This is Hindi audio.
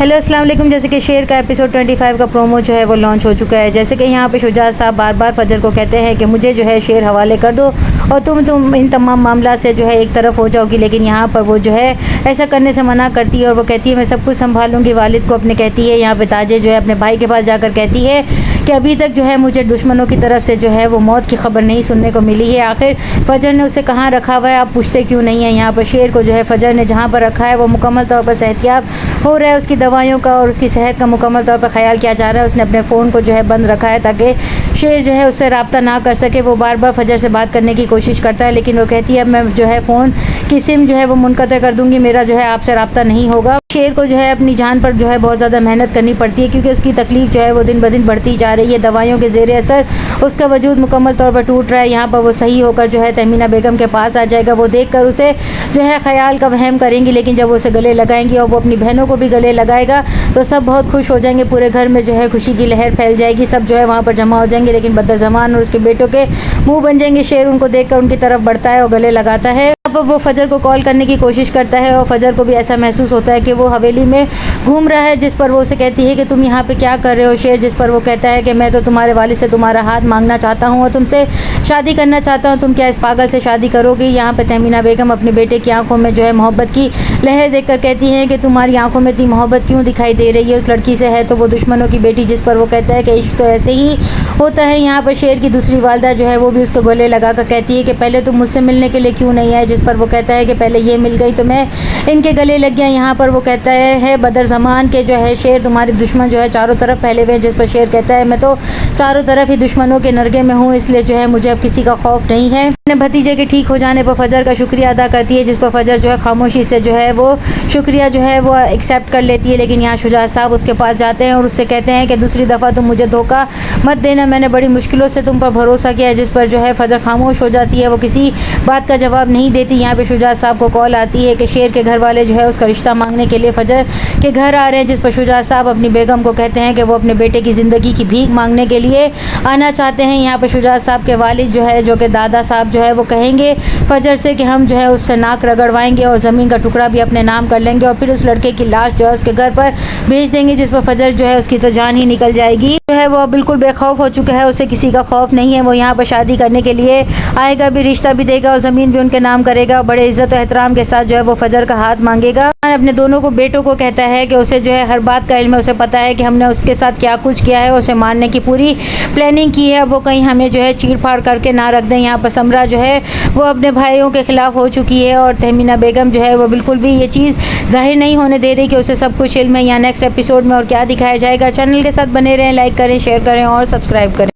हेलो अस्सलाम वालेकुम। जैसे कि शेर का एपिसोड 25 का प्रोमो जो है वो लॉन्च हो चुका है। जैसे कि यहाँ पे शुजा साहब बार बार फजर को कहते हैं कि मुझे जो है शेर हवाले कर दो और तुम इन तमाम मामला से जो है एक तरफ हो जाओगी, लेकिन यहाँ पर वो जो है ऐसा करने से मना करती है और वो कहती है मैं सब कुछ संभालूंगी। वालिद को अपने कहती है, यहाँ पे ताजे जो है अपने भाई के पास जाकर कहती है कि अभी तक जो है मुझे दुश्मनों की तरफ से जो है वो मौत की खबर नहीं सुनने को मिली है। आखिर फजर ने उसे कहाँ रखा हुआ है, आप पूछते क्यों नहीं है। यहाँ पर शेर को जो है फजर ने जहाँ पर रखा है वो मुकम्मल तौर पर सेहतियाब हो रहा है, उसकी दवाइयों का और उसकी सेहत का मुकम्मल तौर पर ख्याल किया जा रहा है। उसने अपने फ़ोन को जो है बंद रखा है ताकि शेर जो है उससे रब्ता ना कर सके। वो बार बार फजर से बात करने की कोशिश करता है, लेकिन वो कहती है अब मैं जो है फ़ोन की सिम जो है वो मुनक़ता कर दूँगी, मेरा जो है आपसे रब्ता नहीं होगा। शेर को जो है अपनी जान पर जो है बहुत ज़्यादा मेहनत करनी पड़ती है क्योंकि उसकी तकलीफ़ जो है वो दिन ब दिन बढ़ती जा रही है। दवाइयों के ज़ेरे असर उसका वजूद मुकम्मल तौर पर टूट रहा है। यहाँ पर वो सही होकर जो है तहमीना बेगम के पास आ जाएगा। वो देखकर उसे जो है ख्याल का वहम करेंगी, लेकिन जब वो उसे गले लगाएंगी और वो अपनी बहनों को भी गले लगाएगा तो सब बहुत खुश हो जाएंगे। पूरे घर में जो है खुशी की लहर फैल जाएगी, सब जो है वहाँ पर जमा हो जाएंगे। लेकिन बदरज़मान और उसके बेटों के मुँह बन जाएंगे। शेर उनको देखकर उनकी तरफ बढ़ता है और गले लगाता है। अब वो फजर को कॉल करने की कोशिश करता है और फजर को भी ऐसा महसूस होता है कि वो हवेली में घूम रहा है, जिस पर वो उसे कहती है कि तुम यहाँ पे क्या कर रहे हो शेर, जिस पर वो कहता है कि मैं तो तुम्हारे वालिद से तुम्हारा हाथ मांगना चाहता हूँ और तुमसे शादी करना चाहता हूँ, तुम क्या इस पागल से शादी करोगी। यहाँ पे तहमीना बेगम अपने बेटे की आंखों में जो है मोहब्बत की लहर देखकर कहती हैं कि तुम्हारी आंखों में इतनी मोहब्बत क्यों दिखाई दे रही है उस लड़की से, है तो वो दुश्मनों की बेटी, जिस पर वो कहता है कि इश्क तो ऐसे ही होता है। यहाँ पर शेर की दूसरी वालदा जो है वो भी उसको गले लगा कर कहती है कि पहले तुम मुझसे मिलने के लिए क्यों नहीं आए, जिस पर वो कहता है कि पहले ये मिल गई तो मैं इनके गले लग गया। यहाँ पर वो कहता है बदरज़मान के जो है शेर तुम्हारे दुश्मन जो है चारों तरफ फैले हुए हैं, जिस पर शेर कहता है मैं तो चारों तरफ ही दुश्मनों के नरगे में हूँ, इसलिए जो है मुझे अब किसी का खौफ नहीं है। अपने भतीजे के ठीक हो जाने पर फजर का शुक्रिया अदा करती है, जिस पर फजर जो है खामोशी से जो है वो शुक्रिया जो है वो एक्सेप्ट कर लेती है। लेकिन यहाँ शुजा साहब उसके पास जाते हैं और उससे कहते हैं कि दूसरी दफ़ा तुम मुझे धोखा मत देना, मैंने बड़ी मुश्किलों से तुम पर भरोसा किया है। जिस पर जो है फजर खामोश हो जाती है, वो किसी बात का जवाब नहीं देती। यहाँ पे शुजा साहब को कॉल आती है कि शेर के घर वाले जो है उसका रिश्ता मांगने के लिए फजर के घर आ रहे हैं, जिस पर शुजा साहब अपनी बेगम को कहते हैं कि वो अपने बेटे की ज़िंदगी की भीख मांगने के लिए आना चाहते हैं। यहाँ पर शुजा साहब के वालिद जो है जो कि दादा साहब जो है वो कहेंगे फजर से कि हम जो है उससे नाक रगड़वाएंगे और ज़मीन का टुकड़ा भी अपने नाम कर लेंगे और फिर उस लड़के की लाश जो है उसके घर पर भेज देंगे, जिस पर फजर जो है उसकी तो जान ही निकल जाएगी। जो है वो बिल्कुल बेखौफ हो चुका है, उसे किसी का खौफ नहीं है। वो यहाँ पर शादी करने के लिए आएगा भी, रिश्ता भी देगा और ज़मीन भी उनके नाम करेगा। बड़े इज़्ज़त और एहतराम के साथ जो है वो फजर का हाथ मांगेगा। अपने दोनों को बेटों को कहता है कि उसे जो है हर बात का इल्म है, उसे पता है कि हमने उसके साथ क्या कुछ किया है, उसे मारने की पूरी प्लानिंग की है। वो कहीं हमें जो है चीड़ फाड़ करके ना रख दें। यहाँ पर समरा जो है वो अपने भाइयों के ख़िलाफ़ हो चुकी है और तहमीना बेगम जो है वो बिल्कुल भी ये चीज़ ज़ाहिर नहीं होने दे रही कि उसे सब कुछ इल्म है। या नेक्स्ट एपिसोड में और क्या दिखाया जाएगा। चैनल के साथ बने रहें, लाइक करें, शेयर करें और सब्सक्राइब करें।